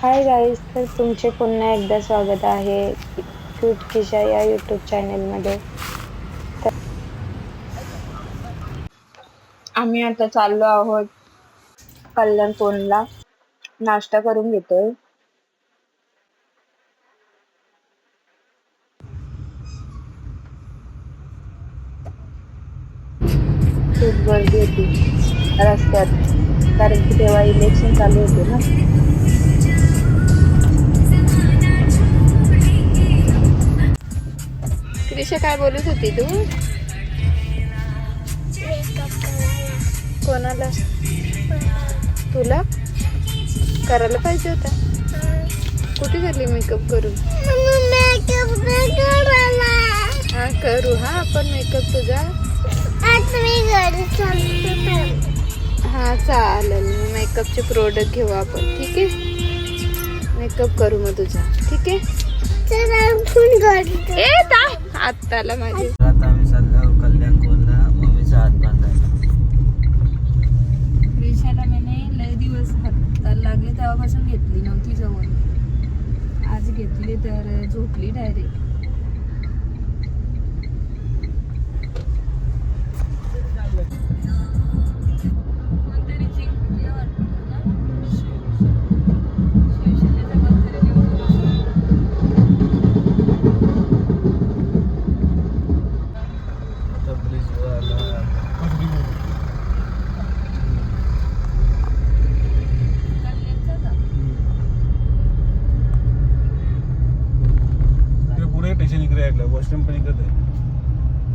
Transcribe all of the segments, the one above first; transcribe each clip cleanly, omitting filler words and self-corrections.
Hi guys, तर तुमचे पुन्हा एकदा स्वागत आहे क्यूट किशा या यूट्यूब चॅनलमध्ये. आम्ही आता चाललो आहोत कल्याण फोनला. नाश्ता करून घेतोय. खूप गर्दी होती रस्त्यात, कारण की तेव्हा इलेक्शन चालू होते ना. क्रिशा, काय बोलत होती तू? कोणाला? तुला करायला पाहिजे होता. कुठे गेली मेकअप करून? हा करू, हा आपण मेकअप तुझा. हा चालेल, मेकअपचे प्रोडक्ट घेऊ आपण, ठीक आहे. मेकअप करू मग तुझा, ठीक आहे. आत्ताला माझे आता आम्ही चाललो कल्याण कोणला मम्मीचा हात बांधायला. रिक्षाला मैंने लय दिवस हात लागले तेव्हापासून घेतली नव्हती जवळ. आज घेतली तर झोपली डायरेक्ट. आता ब्रिजवर आला. पुढे स्टेशन इकडे आहे, बस स्टँड पण इकडे आहे.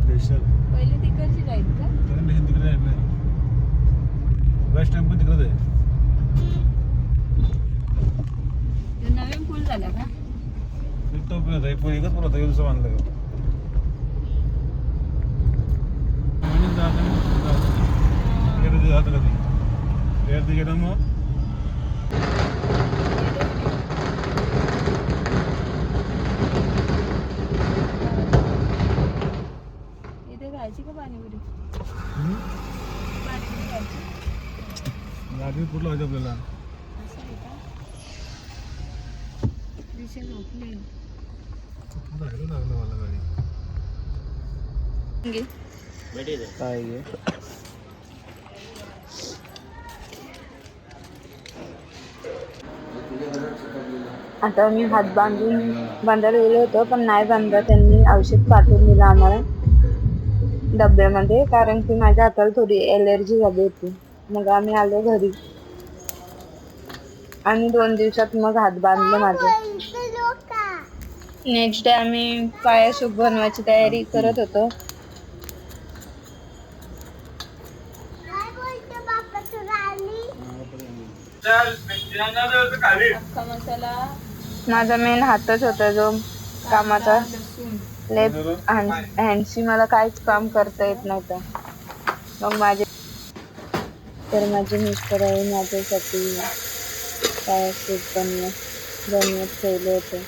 स्टेशन पहिले तिकडची जाईल का? स्टेशन तिकडे आहे, बस स्टँड पण तिकडेच आहे. ते नवीन पूल झाला का? तो एकच पूल होता, दुसरं बांधलं का? जात कधी गेलं मग इथे जायची का पाणीपुरी? गाडी कुठला व्हायचं आपल्याला? असं आहे का? रिक्षा झोपली. लागलं मला गाडी. काय घे आता मी हात बांधायला गेलो होतो, पण नाही बांधला. त्यांनी औषध पाठवून दिलं आम्हाला डब्यामध्ये, कारण की माझ्या हाताला थोडी एलर्जी झाली होती. मग आम्ही आलो घरी आणि 2 दिवसात मग हात बांधले माझे. नेक्स्ट डे आम्ही पाया सूप बनवायची तयारी करत होतो. अख्खा मसाला, माझा मेन हातच होता जो कामाचा. लसूण. लेफ्ट हँडशी मला काहीच काम करता येत नव्हतं. मग माझे मिस्टर आहे माझ्यासाठी पाया सूप बनवत ठेवले होते.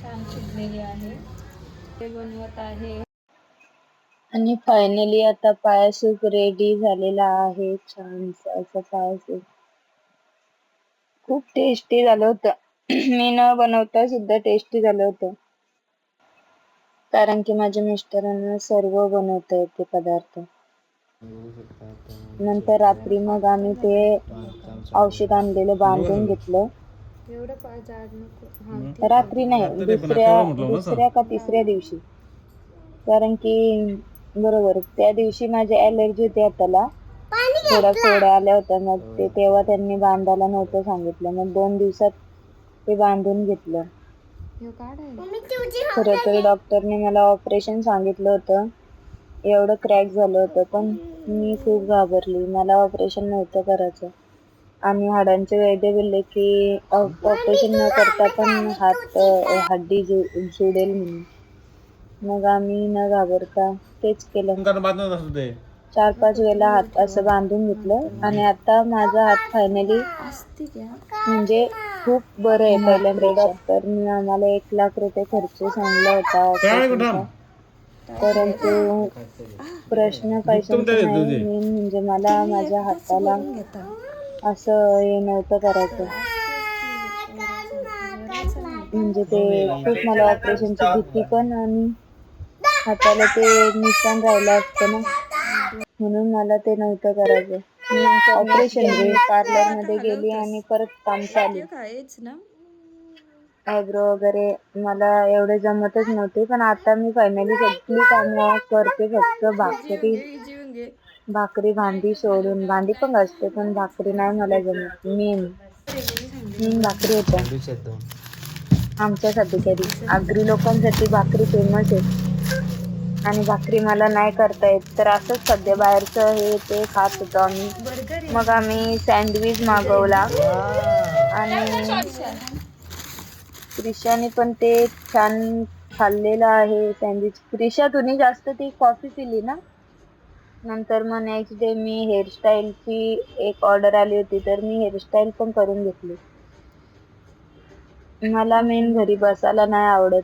छान शिजलेली आहे. ते बनवत आहे. आणि फायनली आता पाया सूप रेडी झालेला आहे. छान असं पाया सूप खूप टेस्टी झालं होतं. मी न बनवता सुद्धा टेस्टी झालं होतं, कारण की माझ्या मिस्टरांना सर्व बनवता येते पदार्थ. नंतर रात्री मग आम्ही ते औषध आणलेलं बांधून घेतलं. एवढं जाड नको. रात्री नाही, दुसऱ्या का तिसऱ्या दिवशी, कारण की बरोबर त्या दिवशी माझी ॲलर्जी होती हाताला, थोड्या फोड्या आल्या होत्या. मग तेव्हा त्यांनी बांधायला नव्हतं सांगितलं. मग 2 दिवसात ते बांधून घेतलं. खरं तर डॉक्टरने मला ऑपरेशन सांगितलं होतं. एवढं क्रॅक झालं होतं, पण मी खूप घाबरली. मला ऑपरेशन नव्हतं करायचं. आम्ही हाडांचे वैद्य बोलले की ऑपरेशन न करता पण हड्डी जुडेल म्हणून. मग आम्ही न घाबरता तेच केलं. कारण बांधून असतो ते 4-5 वेळेला हात असं बांधून घेतलं आणि आता माझा हात फायनली म्हणजे खूप बरं आहे पहिल्यांपेक्षा. डॉक्टरने आम्हाला 1 लाख रुपये खर्च सांगला होता ऑपरेशनचा. परंतु प्रश्न पैशांचा नाही, मेन म्हणजे मला माझ्या हाताला असं हे नव्हतं करायचं. म्हणजे ते खूप मला ऑपरेशनची भीती पण आणि हाताला ते निशाण राहिलं असतं ना, म्हणून मला ते नव्हतं करायचं. मी ऑपरेशन पार्लर मध्ये गेली आणि परत काम चालू. आयब्रो वगैरे मला एवढे जमतच नव्हते, पण आता मी फायनली सगळी कामं करते. फक्त भाकरी भांडी सोडून. भांडी पण घासते पण भाकरी नाही मला जमत. मेन भाकरी होत्या आमच्यासाठी तरी. आगरी लोकांसाठी भाकरी फेमस आहे आणि भाकरी मला नाही करता येत. तर असंच सध्या बाहेरचं हे ते खात होतो आम्ही. मग आम्ही सँडविच मागवला आणि क्रिशाने पण ते छान खाल्लेलं आहे सँडविच. क्रिशा तुम्ही जास्त ती कॉफी पिली ना. नंतर मग नेक्स्ट डे मी हेअरस्टाईलची एक ऑर्डर आली होती, तर मी हेअरस्टाईल पण करून घेतली. मला मेन घरी बसायला नाही आवडत.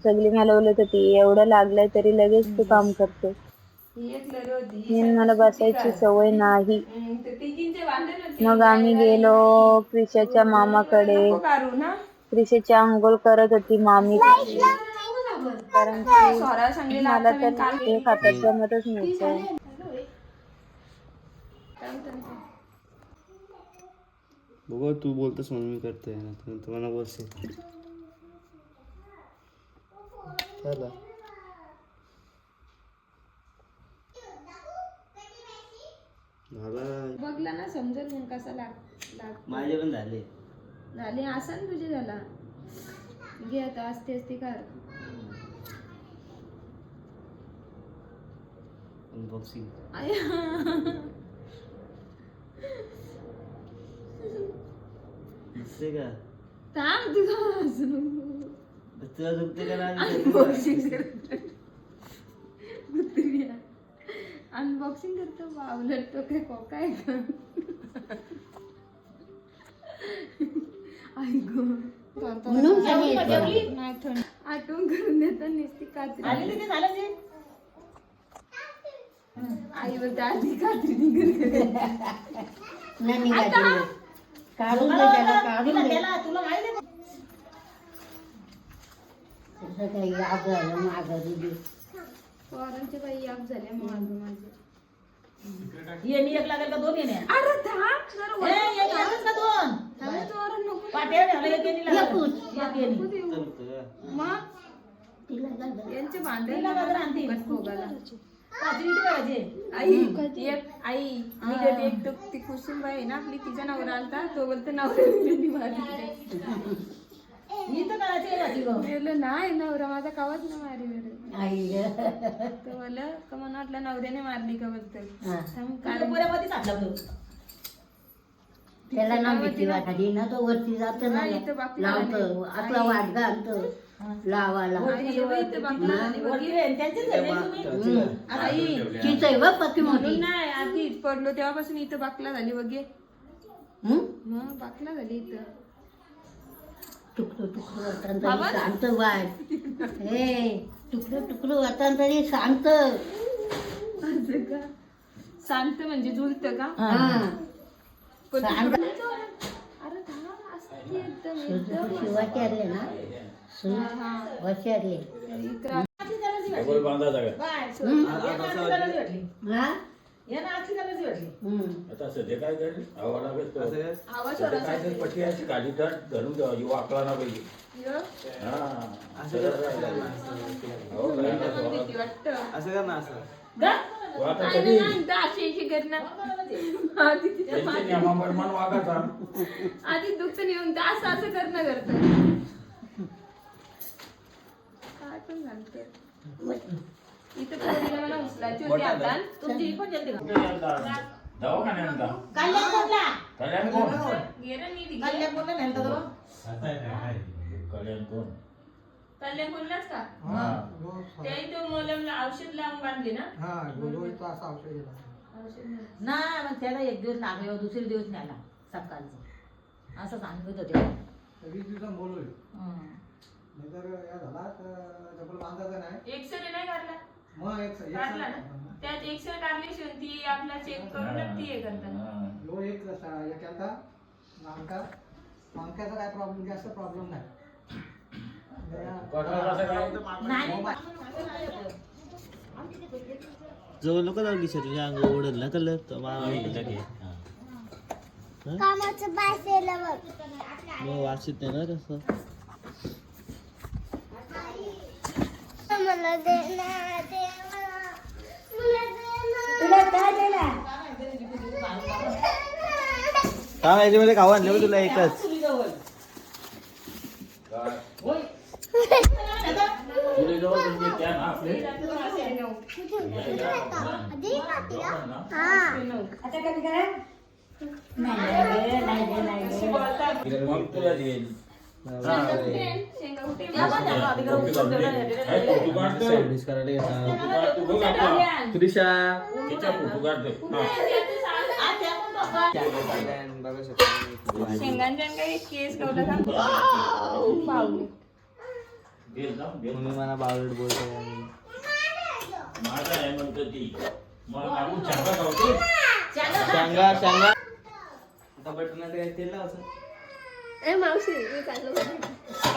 सगळी मला बोलत होती एवढं लागलंय तरी लगेच तू काम करते. मेन मला बसायची सवय नाही. मग आम्ही गेलो क्रिशाच्या मामाकडे. क्रिशाची आंघोळ करत होती मामी, कारण की मला तर ते खातात जमतच नव्हतं. बघ तू बोलतोस म्हणून मी करतोय ना, तुम्हाला बोलते चला. बघला ना समजेल मग कसा लाग माझे पण झाले असं तुझे झाला. घे आता असते कर. अनबॉक्सिंग दिसते का? थांब तुझा तुला झोपते का? अनबॉक्सिंग करतो बावलट तो काय काय आठवण करून देतात नुसती कात्री. आई बोलते आधी कात्री पोरांचे बाई आप झाले माग माझे. एक लागेल का 2 येणे? अरे थांब जरा एक लागेल का 2? थांब चोरण नको. पाट्या ठेवल्या एक येणी लागेल. नको देऊ. मग यांचे भांडे भोगाला आई मी कधी एक ती कुसुमबाई आहे ना आपली, तिचा नवरा आलता तो बोलतो नवऱ्याने मारली. नाही नवरा माझा कावाच ना मारी तो बोल का म्हणून वाटलं नवऱ्याने मारली का बोलतो. त्याला ना भीती वाटली ना, तो वरती जातो ना, लावतो आपला वाट घालतो लावाला. म्हणून नाही आधी पडलो तेव्हापासून इथं बाकला झाली वगे. मग बाकला झाली इथं. तुकडं तुकडं वाटण तरी सांगत बाय. हे तुकडं तुकडं वाटण तरी सांगत. सांगत म्हणजे जुळत का? वाचारले ना, वाचारले. आता सध्या काय करेल काय पट्टी अशी खाली तर धरून ठेवायची वाकला ना पाहिजे. असं कर ना असं. आधी दुःख नेऊन असं असं करणं करत काय पण घालते. इथं पोरीला मला उचलायची होती आता. तुमची पण जल्दी कल्याण कोण कल्याण बोललाच का हा त्याही तो मलम औषध लावून बांधले ना हा गोलगोलचा असा औषध दिला. औषध नाही. ना मग त्याला एक दिवस लागले दुसरे दिवस न्याला सकाळचं असं सांगत होते 20 दिवसांनी बोलवली. हं. नंतर या झाला तर डबल बांधायचा नाही. एक्सरे नाही काढला मग एक काढला ना त्यात एक्सरे काढल्याशिवाय ती आपला चेक करूनच ती हे करतात लो एक केलता मानक्याचा काय प्रॉब्लेम जास्त प्रॉब्लेम नाही. जवळ नको जाऊ की तुझ्या अंग ओढल ना कलर तर मग वाचित नाही ना तसं. का याच्यामध्ये खाऊ आणलं तुला एकच सँडविच करायला येतात. त्रिशा शेंगांच्या काही केस गवला पावले मम्मी मला बावलट बोलतो सांगा सांगा आता बटनात तेल लावचं.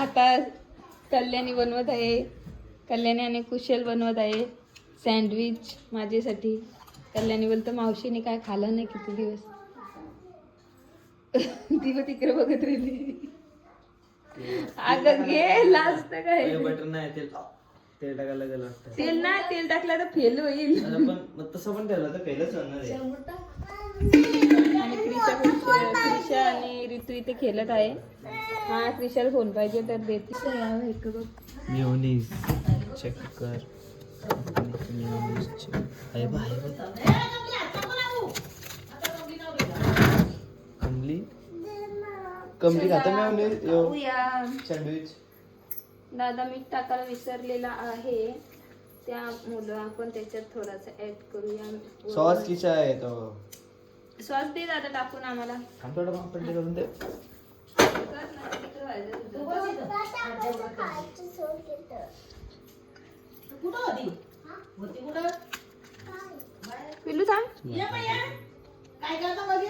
आता कल्याणी बनवत आहे कल्याणी आणि कुशल बनवत आहे सँडविच माझ्यासाठी. कल्याणी बोलतो मावशीने काय खाल्लं नाही किती दिवस ती पण तिकडे बघत राहिली. अगं घे लाजत काय बटर नाही तेल तेल टाकायला गेलं वाटतं. तेल नाही तेल टाकलं तर फेल होईल. पण मग तसं पण ठेवलं तर पहिलंच होणार आहे. आणि क्रिशा आणि ऋतू इथे खेळत आहे. हा क्रिशाला फोन पाहिजे तर देते बघ. मेयोनीज चेक कर. मेयोनीज चेक आहे बा कमली कमली खाता मेयोनीज सँडविच. दादा मीठ टाकायला विसरलेला आहे त्यामुळं आपण त्याच्यात थोडासा ऍड करूया. सॉस किचा आहे तो. सॉस दे दादा टाकून आम्हाला. थोडं आपण ते करून दे. कुठं होती होती कुठं पिलू थांब. काय करता मध्ये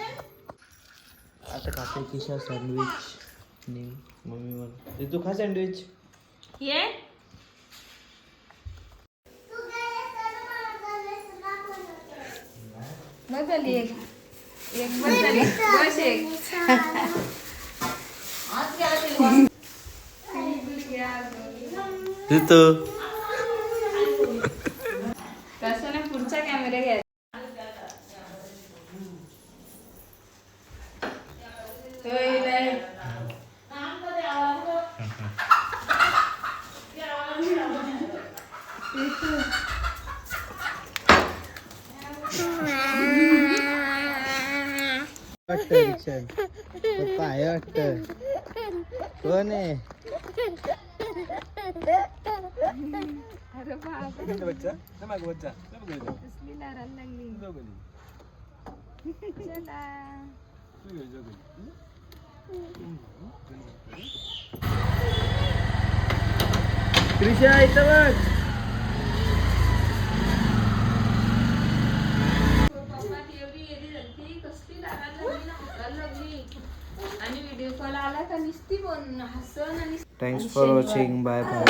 आता खाते किशा सँडविच आणि मम्मी मला तू खा सँडविच. ये बस झाली एक बस झाली बस एक कसं नाही पुढचा कॅमेरा घ्या. पप्पा आहे वाटतं. कोण आहे अरे बाबा बच्चा बच्चा कसली लारायला लागली. चला त्रिशा इथं बघ. पप्पाची एवढी येडी झाली कसली लारायला लागली ना हसायला लागली. आणि व्हिडिओ कॉल आला का नुसती बोल हसन आणि thanks for watching. Bye bye.